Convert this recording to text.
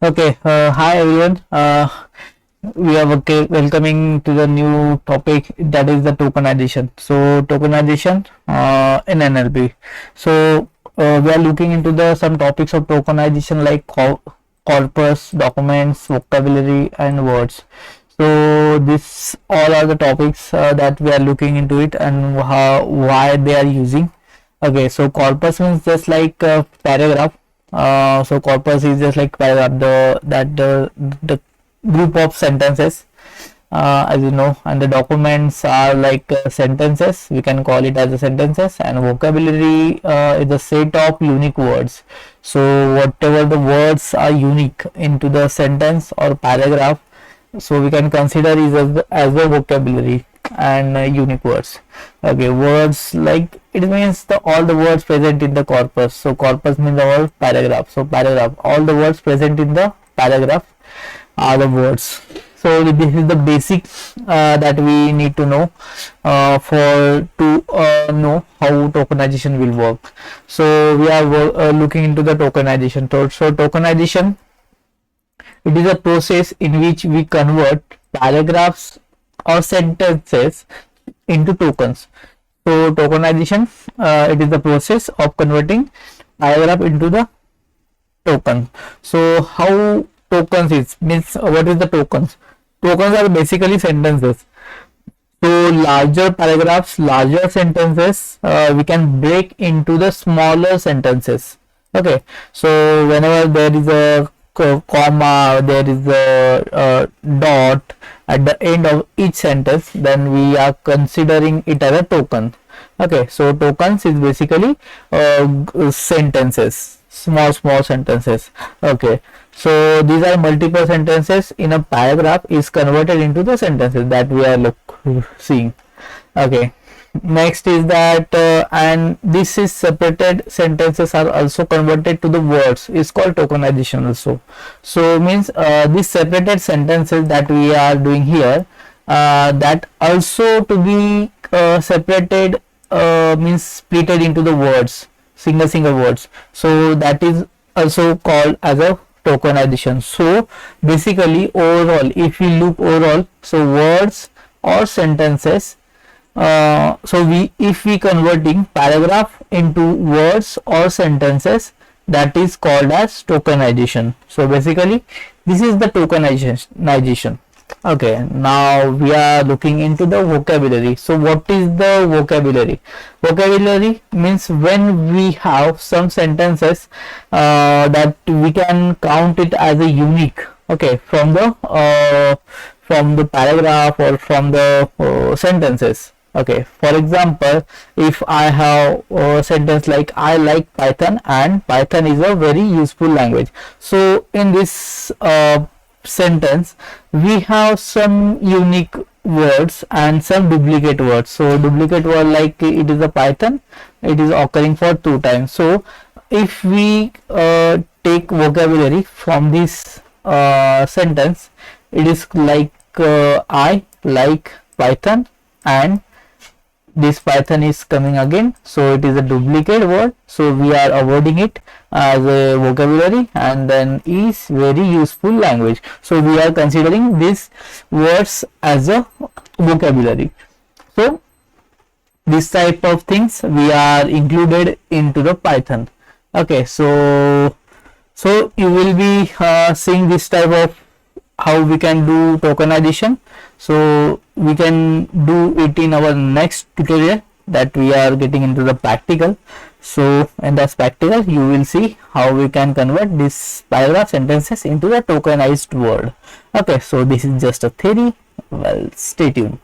Okay, hi everyone. We are welcoming to the new topic, that is the tokenization. So tokenization in NLP. So we are looking into the some topics of tokenization like corpus, documents, vocabulary, and words. So this all are the topics that we are looking into it and why they are using. Okay, so corpus means just like a paragraph. So corpus is just like paragraph, the group of sentences, as you know, and the documents are like sentences. We can call it as a sentences, and vocabulary is a set of unique words. So whatever the words are unique into the sentence or paragraph, so we can consider is as a vocabulary and unique words. Okay, words like it means all the words present in the corpus. So corpus means the whole paragraph. So paragraph, all the words present in the paragraph are the words. So this is the basic that we need to know for to know how tokenization will work. So we are looking into the tokenization. So tokenization, it is a process in which we convert paragraphs or sentences into tokens. So tokenization, it is the process of converting paragraph into the token. So how tokens is means what is the tokens? Tokens are basically sentences. So larger paragraphs, larger sentences, we can break into the smaller sentences. Okay, so whenever there is a comma, there is a dot at the end of each sentence, then we are considering it as a token. Okay, so tokens is basically sentences, small sentences. Okay, so these are multiple sentences in a paragraph is converted into the sentences that we are seeing. Okay, next is that and this is separated sentences are also converted to the words, is called tokenization also. So means these separated sentences that we are doing here, that also to be separated means splitted into the words, single words. So that is also called as a tokenization. So basically overall, if we look overall, so words or sentences, so if we converting paragraph into words or sentences, that is called as tokenization. So basically this is the tokenization. Okay, now we are looking into the vocabulary. So what is the vocabulary? Vocabulary means when we have some sentences that we can count it as a unique, okay, from the paragraph or from the sentences. Okay, for example, if I have a sentence like I like Python and Python is a very useful language. So in this sentence we have some unique words and some duplicate words. So duplicate word like it is a Python, it is occurring for 2 times. So if we take vocabulary from this sentence, it is like I like Python, and this Python is coming again, so it is a duplicate word, so we are avoiding it as a vocabulary, and then is very useful language, so we are considering these words as a vocabulary. So this type of things we are included into the Python. Okay, so you will be seeing this type of how we can do tokenization. So we can do it in our next tutorial that we are getting into the practical. So in this practical you will see how we can convert this paragraph sentences into the tokenized word. Okay, so this is just a theory. Well, stay tuned.